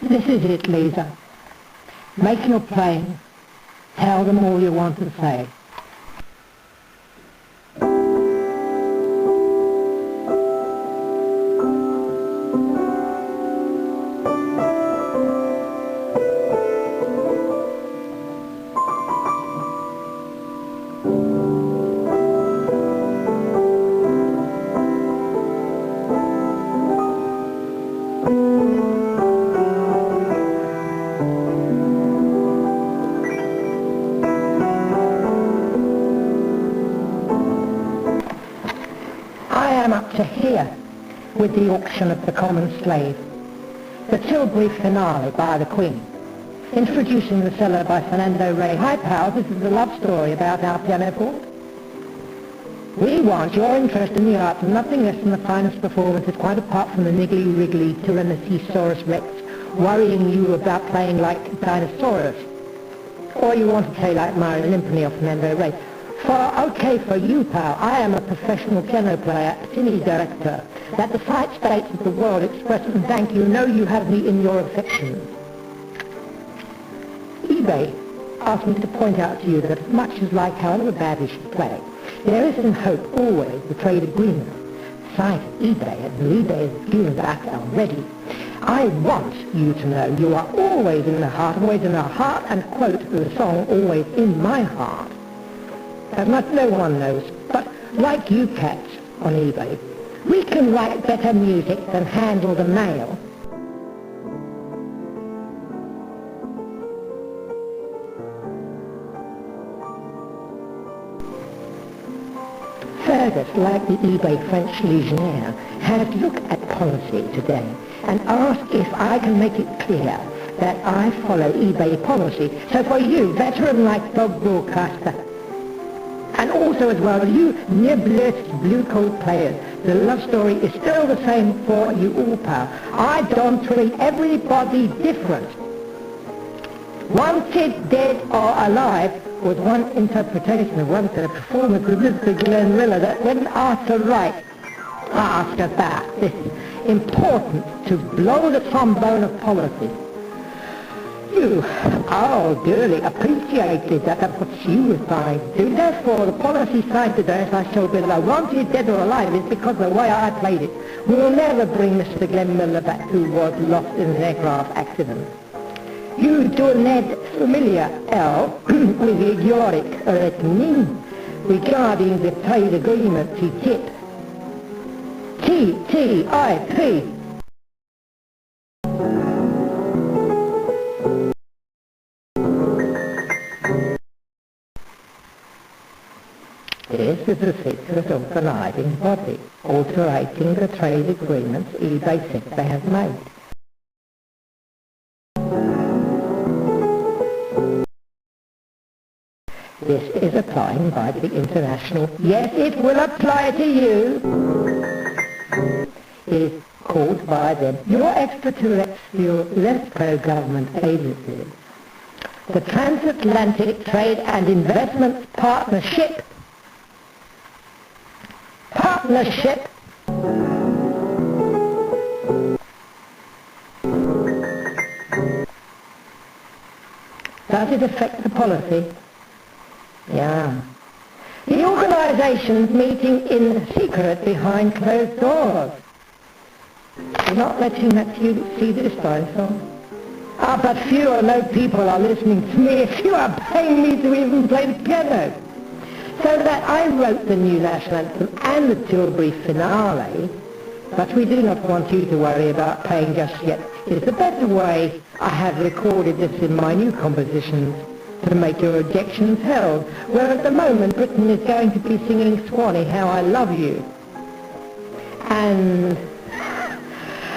This is it, Lisa. Make your playing. Tell them all you want to say. To here with the auction of the common slave, the Tilbury finale by the Queen, introducing the cello by Fernando Ray. Hi pals, this is a love story about our pianoforte. We want your interest in the arts and nothing less than the finest performances, quite apart from the niggly-wriggly Tyrannosaurus Rex worrying you about playing like dinosaurs. Or you want to play like Mario Limpany or Fernando Ray. Okay for you, pal. I am a professional piano player, cine director, that the five states of the world express and thank you, know you have me in your affections. eBay asked me to point out to you that as much as like however badly she play, there is in hope always the trade agreement signed at eBay, and eBay is giving back already. I want you to know you are always in the heart, always in our heart, and quote the song, always in my heart. As much no one knows, but like you cats on eBay, we can write better music than handle the mail. Fergus, like the eBay French legionnaire, has looked at policy today and asked if I can make it clear that I follow eBay policy. So for you, veteran-like dog broadcaster, and also as well, you nibblers, blue-coat players, the love story is still the same for you all, pal. I don't treat everybody different. Wanted, dead or alive was one interpretation of one set of performers with Mr. Glenn Miller that when asked to write, asked about this important to blow the trombone of policy. You, dearly appreciated that what you were trying to do. Therefore, the policy side today, as I showed whether I wanted dead or alive, is because the way I played it will never bring Mr. Glenn Miller back, who was lost in an aircraft accident. You do Ned familiar, L, with the idiotic reckoning regarding the trade agreement TTIP. TTIP. This is the secret of the living body, altering the trade agreements eBay think they have made. This is applying by the international. Yes, it will apply to you. It is called by them your extraterrestrial less pro-government agencies. The Transatlantic Trade and Investment Partnership. Partnership. Does it affect the policy? Yeah. The organisation's meeting in secret behind closed doors. You're not letting you see this dinosaur? But few or no people are listening to me if you are paying me to even play the piano. So that I wrote the new national anthem and the Tilbury finale, but we do not want you to worry about paying just yet. It's a better way. I have recorded this in my new compositions to make your objections held, where at the moment Britain is going to be singing Swanee, How I Love You. And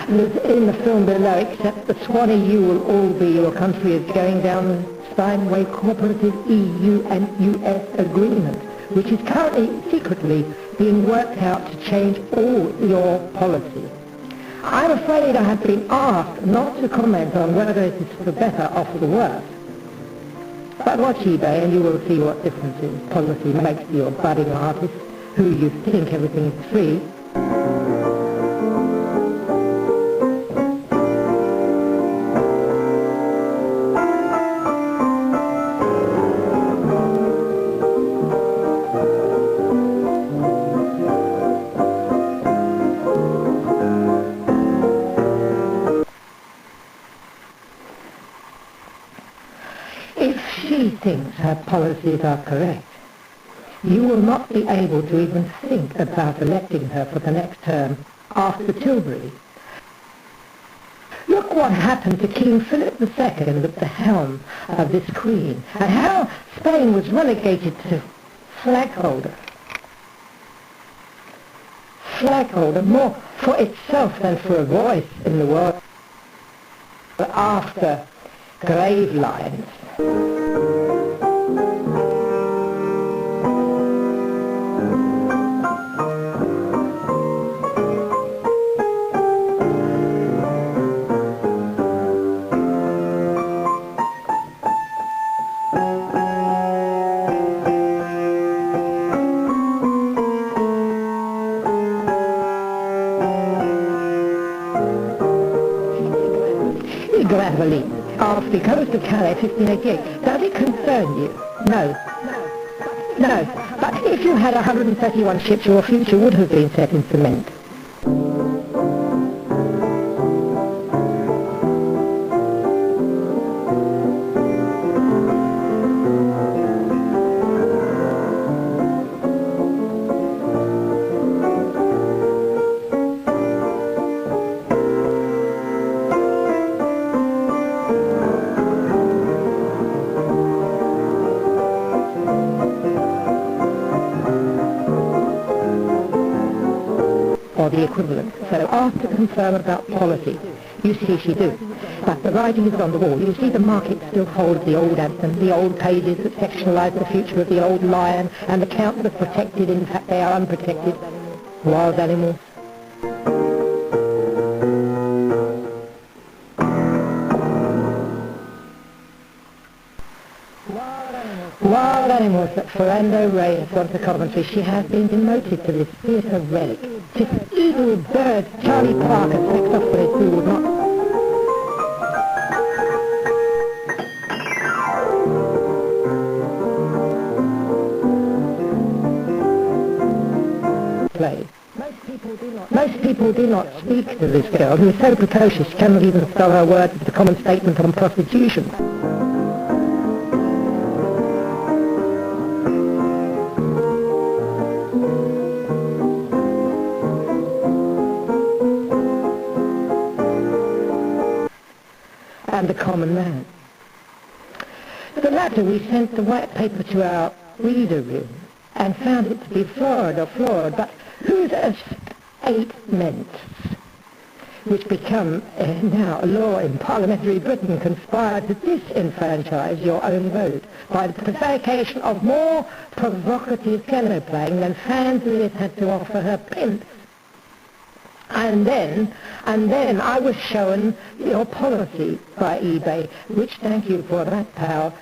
in the film below, except the Swanee you will all be, your country is going down the Steinway cooperative EU and US agreement, which is currently secretly being worked out to change all your policy. I'm afraid I have been asked not to comment on whether it is for the better or for the worse. But watch eBay and you will see what difference policy makes to your budding artists who you think everything is free. thinks her policies are correct, you will not be able to even think about electing her for the next term after Tilbury. Look what happened to King Philip II at the helm of this queen, and how Spain was relegated to flagholder. Flagholder, more for itself than for a voice in the world, after grave lines. Gravely, off the coast of Calais, 1588. Does it concern you? No. No. But if you had 131 ships, your future would have been set in cement. Or the equivalent. So asked to confirm about policy, you see she do. But the writing is on the wall. You see the market still holds the old anthem, the old pages that sectionalise the future of the old lion, and the count that protected, in fact they are unprotected, wild animals. Wild animals that Fernando Ray has gone to Coventry. She has been demoted to this theatre relic. This evil bird, Charlie Parker, sex off with it, who would not play. Most people do not speak to this girl, who is so precocious she cannot even spell her words as a common statement on prostitution. And the common man. The latter, we sent the white paper to our reader room and found it to be florid, but whose statements, which become now a law in parliamentary Britain, conspire to disenfranchise your own vote by the prevarication of more provocative piano playing than fans Liz had to offer her pimps. And then I was shown your policy by eBay, which, thank you for that, pal.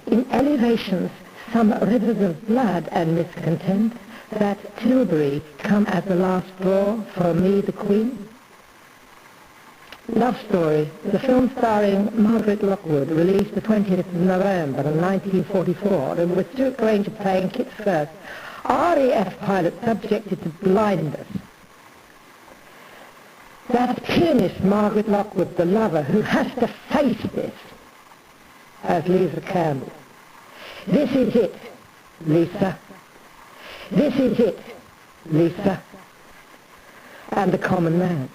In elevations, some rivers of blood and miscontent, that Tilbury come as the last straw for me, the Queen. Love Story, the film starring Margaret Lockwood, released the 20th of November 1944, and with Stuart Granger playing Kit First, RAF pilot subjected to blindness. That pianist, Margaret Lockwood, the lover, who has to face this as Lisa Campbell. This is it, Lisa. This is it, Lisa. And the common man.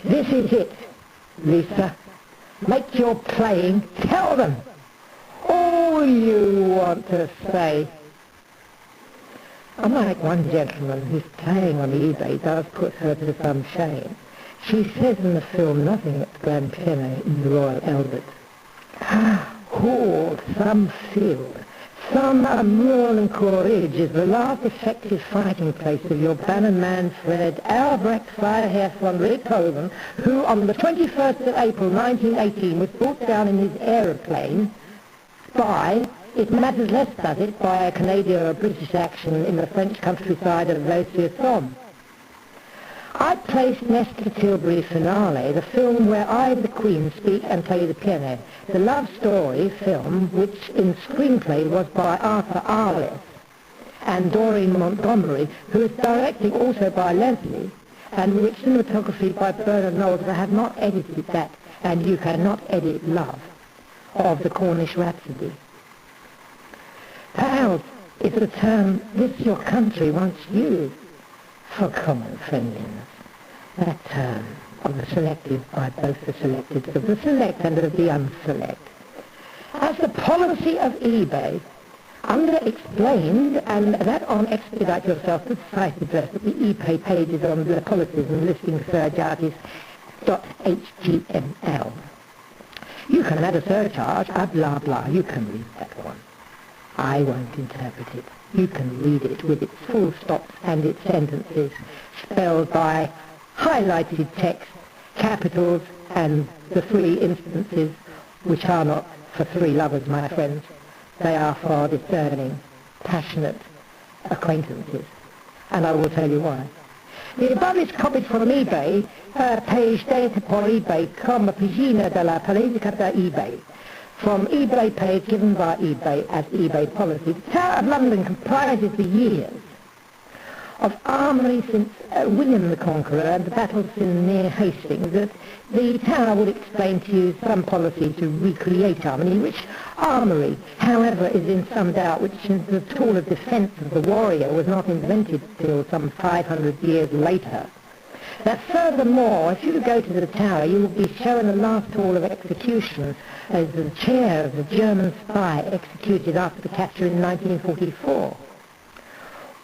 This is it, Lisa. Make your playing, tell them all you want to say. Unlike one gentleman whose playing on eBay does put her to some shame, she says in the film nothing at the grand piano in the Royal Albert. Hall, some field, some rural Ridge is the last effective fighting place of your bannerman Fred Albrecht Freiherr von Richthofen, who on the 21st of April 1918 was brought down in his aeroplane by, it matters less does it, by a Canadian or a British action in the French countryside of Lausier-Somme. I placed Nestor Tilbury's Finale, the film where I, the Queen, speak and play the piano. The love story film, which in screenplay was by Arthur Arliss and Doreen Montgomery, who is directing also by Leslie, and which cinematography by Bernard Knowles. I have not edited that, and you cannot edit Love, of the Cornish Rhapsody. Pals is the term this your country once used for common friendliness. That term of the selected by both the selected of the select and of the unselect. As the policy of eBay, under explained, and that on Expedite Yourself, the site address of the eBay pages on the policies and listing surcharges.html. You can add a surcharge, blah blah, you can read that one. I won't interpret it. You can read it with its full stops and its sentences, spelled by highlighted text, capitals, and the three instances, which are not for three lovers, my friends. They are for discerning, passionate acquaintances. And I will tell you why. The above is copied from eBay, page data por eBay, come pagina della politica da eBay. From eBay page given by eBay as eBay policy. The Tower of London comprises the years of armoury since William the Conqueror and the battles near Hastings. That the Tower would explain to you some policy to recreate armoury, which armoury, however, is in some doubt, which is the tool of defence of the warrior, was not invented till some 500 years later. That furthermore, if you go to the Tower, you will be shown the last hall of execution as the chair of the German spy executed after the capture in 1944.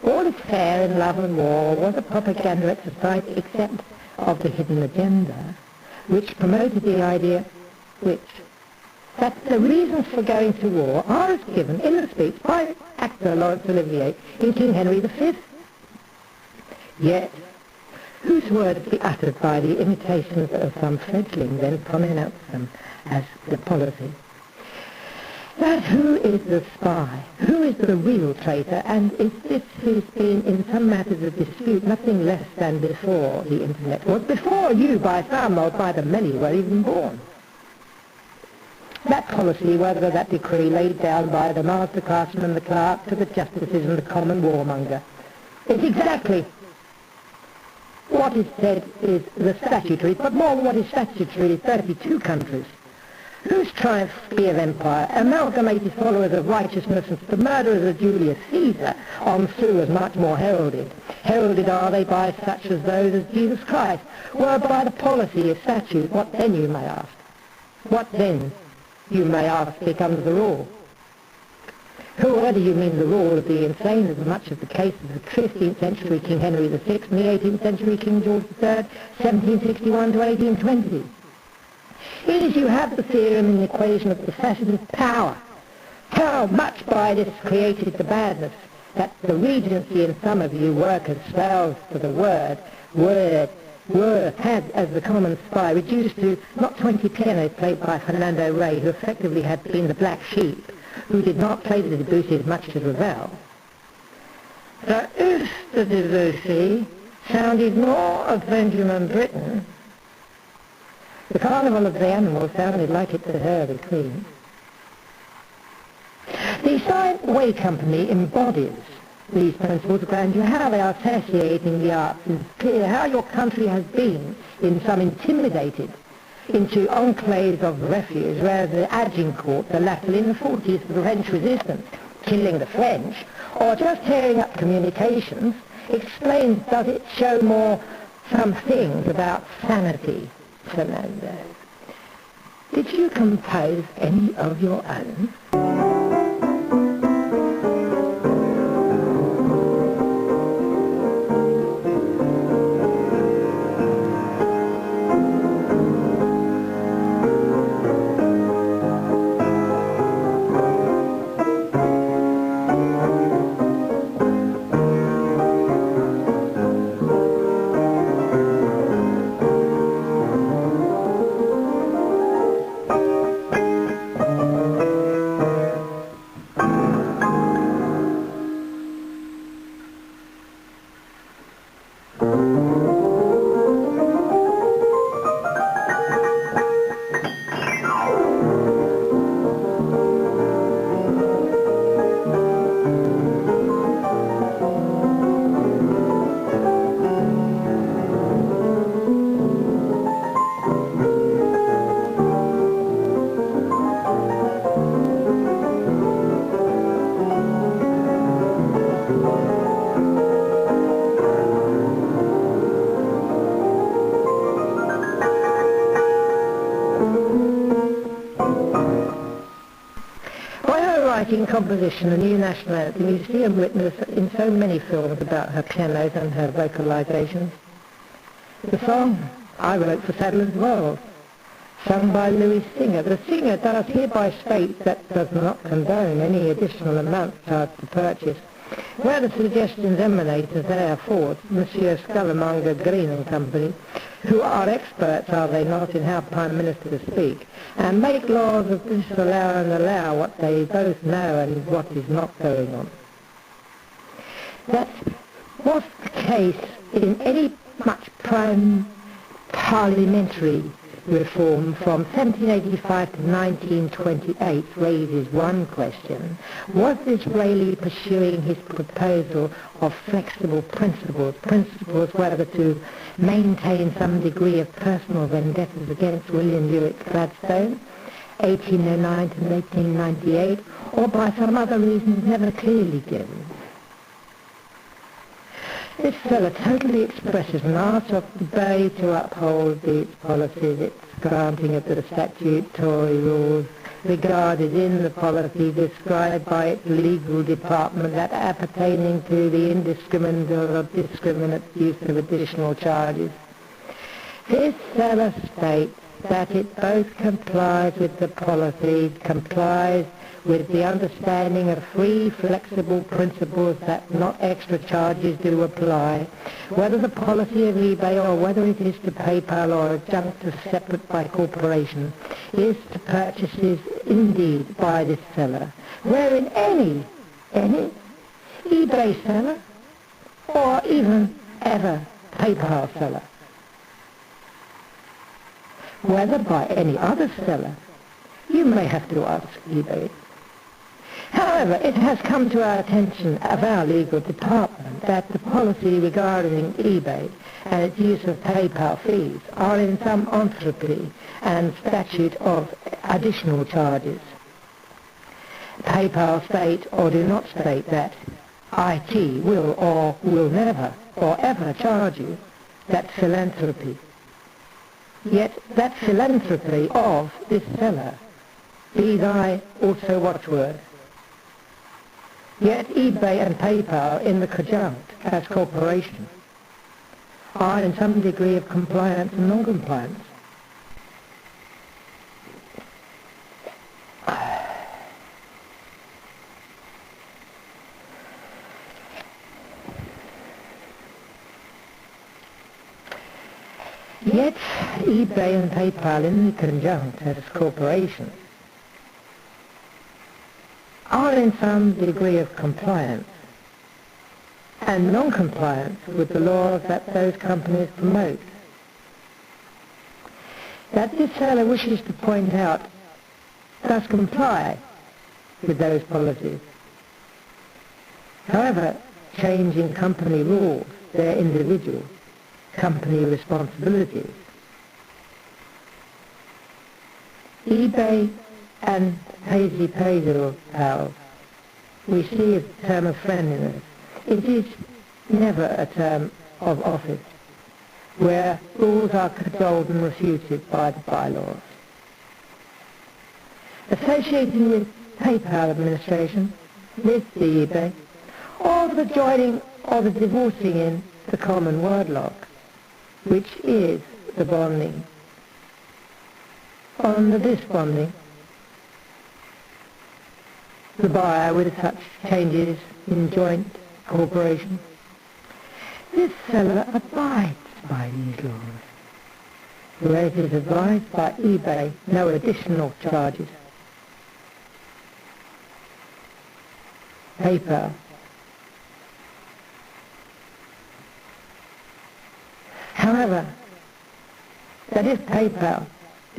All is fair in love and war was a propaganda exercise except of the hidden agenda, which promoted the idea that the reasons for going to war are as given in the speech by actor Laurence Olivier in King Henry V. Yet, whose words be uttered by the imitations of some fledgling then pronounce them as the policy? That who is the spy, who is the real traitor, and is this who's been in some matters of dispute nothing less than before the internet was, before you by some or by the many were even born? That policy, whether that decree laid down by the master craftsman and the clerk to the justices and the common warmonger, it's exactly what is said is the statutory, but more what is statutory is 32 countries, whose triumph be of empire, amalgamated followers of righteousness, and the murderers of Julius Caesar on through as much more heralded. Heralded are they by such as those as Jesus Christ, were by the policy of statute. What then, you may ask? What then, you may ask, becomes the rule? Whether you mean the rule of the insane, as much as the case of the 15th century King Henry VI and the 18th century King George III, 1761 to 1820. It is you have the theorem in the equation of the facet of power. How much by this created the badness, that the regency in some of you work as spells for the word had as the common spy reduced to not 20 pianos played by Fernando Ray, who effectively had been the black sheep, who did not play the Debussy as much as Ravel. So if the Debussy sounded more of Benjamin Britten, the Carnival of the Animals sounded like it to her, the Queen. The Silent Way Company embodies these principles of grandeur, how they are satiating the arts, and it's clear how your country has been, in some intimidated into enclaves of refuge, where the Agincourt, the latter in the 40s, the French resistance, killing the French, or just tearing up communications, explains, does it show more some things about sanity, Fernando? Did you compose any of your own? composition, A New Nationality, we see and witness in so many films about her pianos and her vocalizations. The song I wrote for Sadler's Wells, sung by Louis Singer. The singer does hereby state that does not condone any additional amount charged to purchase. Where the suggestions emanate, as they are forth, Monsieur Scullamonger, Green and Company, who are experts, are they not, in how Prime Ministers speak, and make laws of disallow and allow what they both know and what is not going on. That was the case in any much parliamentary reform from 1785 to 1928 raises one question. Was Disraeli pursuing his proposal of flexible principles whether to maintain some degree of personal vendettas against William Ewart Gladstone, 1809 to 1898, or by some other reasons never clearly given? This fella totally expresses an art of the Bay to uphold its policies, its granting of the statutory rules regarded in the policy described by its legal department that appertaining to the indiscriminate or discriminate use of additional charges. This fella states that it both complies with the policy, complies with the understanding of free, flexible principles that not extra charges do apply, whether the policy of eBay or whether it is to PayPal or adjunct or separate by corporation, is to purchases indeed by this seller, wherein any eBay seller or even ever PayPal seller, whether by any other seller, you may have to ask eBay. However, it has come to our attention of our legal department that the policy regarding eBay and its use of PayPal fees are in some entropy and statute of additional charges. PayPal state or do not state that IT will or will never or ever charge you. That's philanthropy. Yet that philanthropy of this seller be thy also watchword. Yet eBay and PayPal in the conjunct as corporations are in some degree of compliance and non-compliance. Yet eBay and PayPal in the conjunct as corporations are in some degree of compliance and non-compliance with the laws that those companies promote. That this seller wishes to point out does comply with those policies. However, changing company rules, their individual company responsibilities. eBay and PayPal, we see as a term of friendliness. It is never a term of office, where rules are cajoled and refuted by the bylaws. Associating with PayPal administration, with the eBay, or the joining or the divorcing in the common word lock, which is the bonding. Under this bonding, the buyer with such changes in joint corporation, this seller abides by these laws, where it is advised by eBay no additional charges. PayPal. However, that if PayPal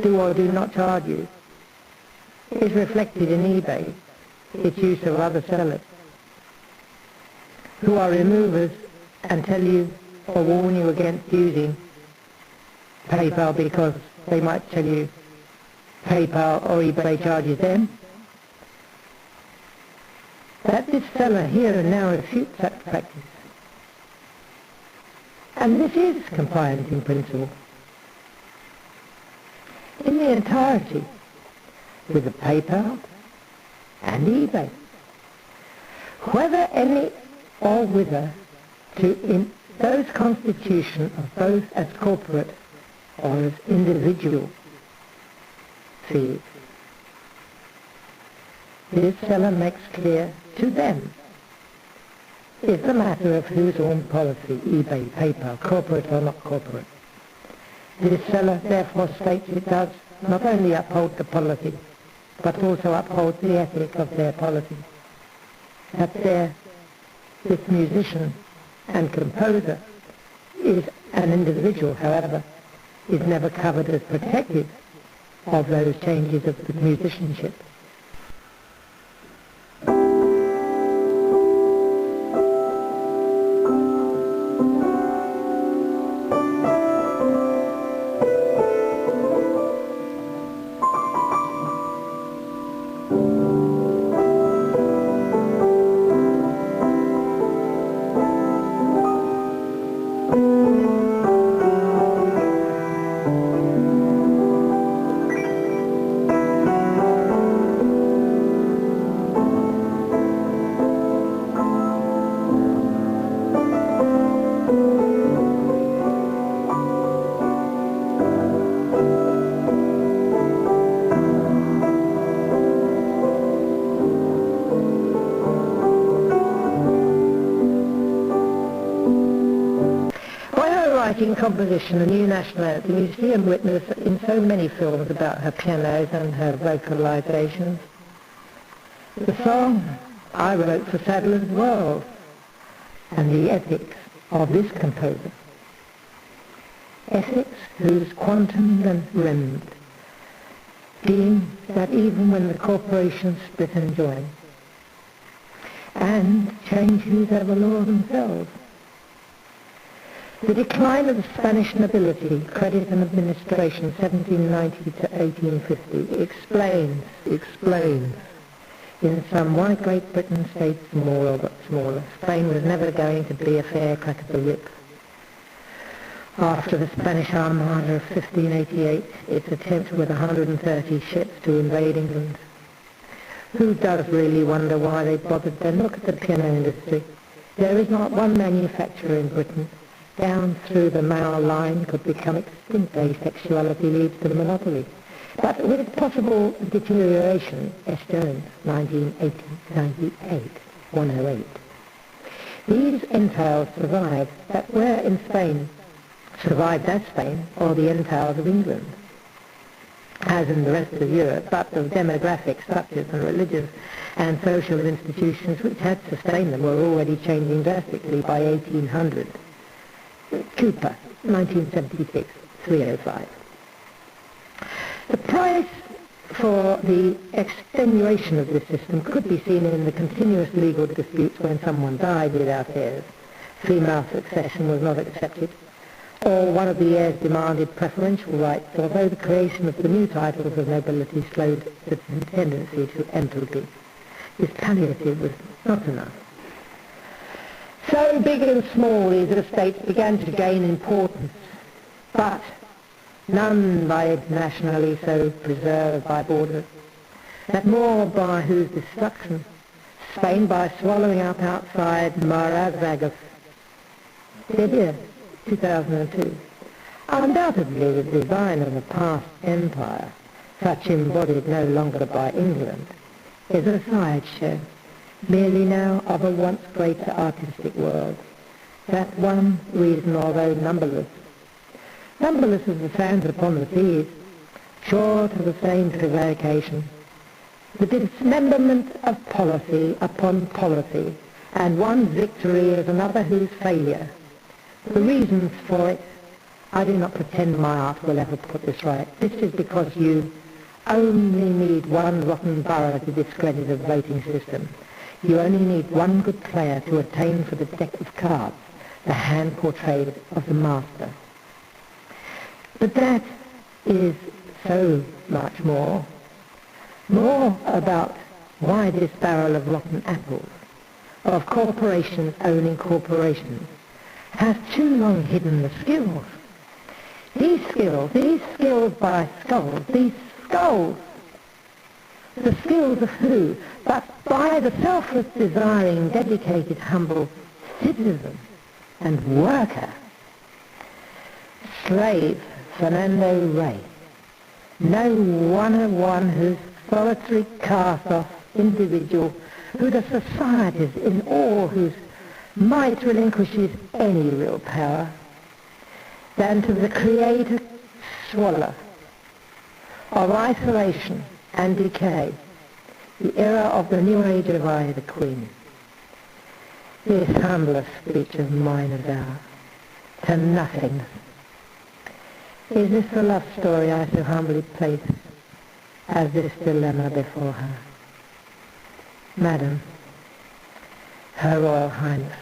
do or do not charge you, is reflected in eBay, its use of other sellers, who are removers and tell you or warn you against using PayPal because they might tell you PayPal or eBay charges them. That this seller here and now refutes such practice. And this is compliant in principle. In the entirety with the PayPal and eBay whether any or whether to in those constitution of both as corporate or as individual fees. This seller makes clear to them is a matter of whose own policy, eBay, PayPal, corporate or not corporate. This seller therefore states it does not only uphold the policy, but also uphold the ethic of their policy. That this musician and composer is an individual, however, is never covered as protective of those changes of the musicianship. In composition, A New Nationality, you see and witness in so many films about her pianos and her vocalizations. The song I wrote for Sadler's World and the ethics of this composer. Ethics whose quantum and rimmed deem that even when the corporations split and join, and change whose ever law themselves. The decline of the Spanish nobility, credit and administration, 1790 to 1850, explains in some why Great Britain stayed small but smaller. Spain was never going to be a fair crack of the whip. After the Spanish Armada of 1588, its attempt with 130 ships to invade England. Who does really wonder why they bothered then? Look at the piano industry. There is not one manufacturer in Britain down through the male line could become extinct. Asexuality leads to the monopoly. But with possible deterioration, S. Jones, 1998, 108. These entails survived that were in Spain, survived as Spain, or the entails of England, as in the rest of Europe, but the demographic structures and religious and social institutions which had sustained them were already changing drastically by 1800. Cooper, 1976, 305. The price for the extenuation of this system could be seen in the continuous legal disputes when someone died without heirs, female succession was not accepted, or one of the heirs demanded preferential rights, although the creation of the new titles of nobility slowed the tendency to entropy. This palliative was not enough. So big and small these estates began to gain importance, but none by internationally so preserved by borders, that more by whose destruction, Spain by swallowing up outside Marazag of Libya, 2002. Undoubtedly the design of a past empire, such embodied no longer by England, is a sideshow, merely now of a once greater artistic world. That one reason, although numberless as the sands upon the seas, short of the same prevarication, the dismemberment of policy upon policy, and one victory as another whose failure. The reasons for it, I do not pretend my art will ever put this right. This is because you only need one rotten borough to discredit a voting system. You only need one good player to attain for the deck of cards the hand portrait of the master. But that is so much more about why this barrel of rotten apples, of corporations owning corporations, has too long hidden the skills. These skills by skulls, these skulls the skills of who, but by the selfless desiring, dedicated, humble citizen and worker, slave Fernando Ray. No one whose solitary cast-off individual, who the societies in all whose might relinquishes any real power, than to the creator swallow of isolation and decay, the era of the new age of I, the Queen. This humblest speech of mine of thou, to nothingness. Is this the love story I so humbly place as this dilemma before her? Madam, Her Royal Highness.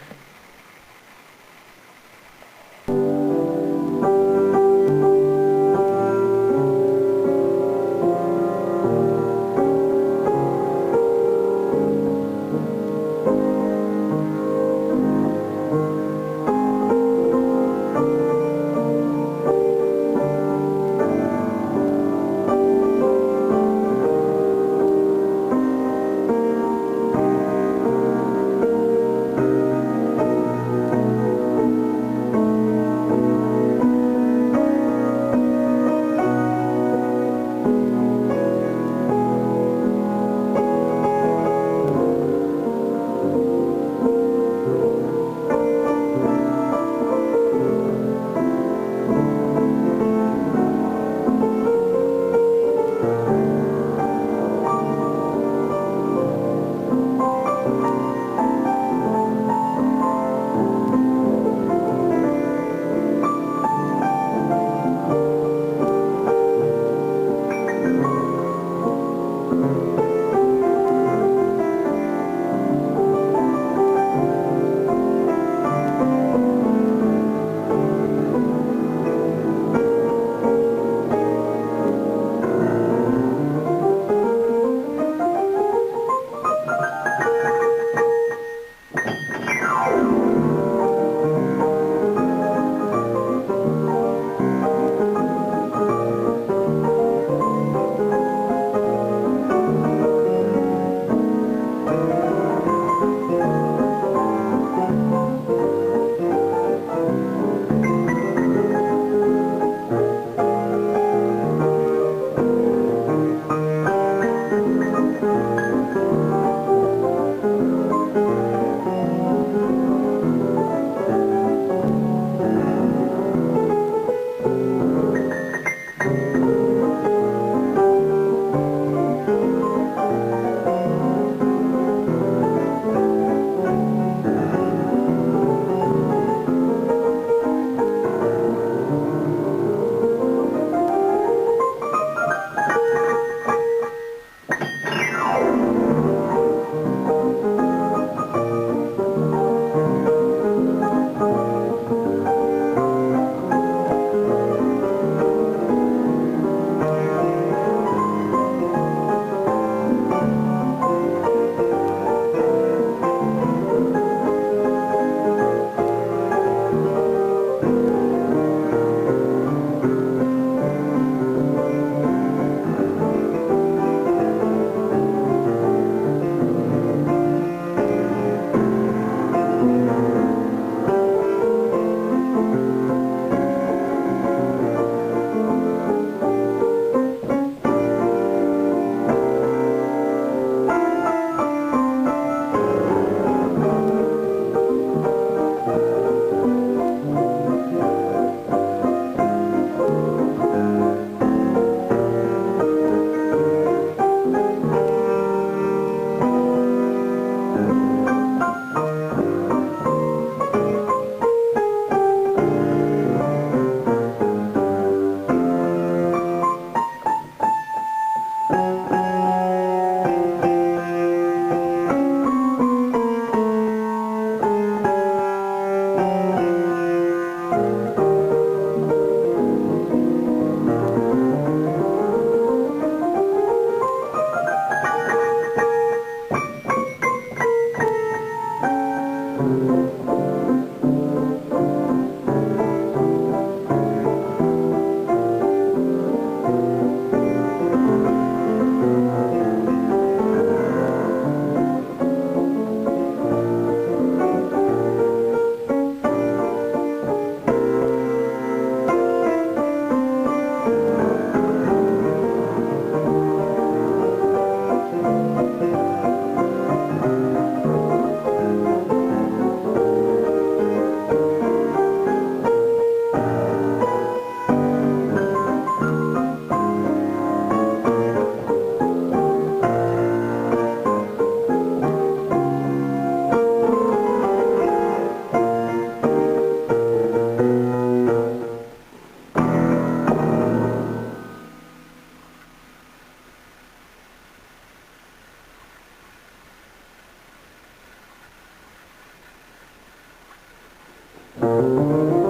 you.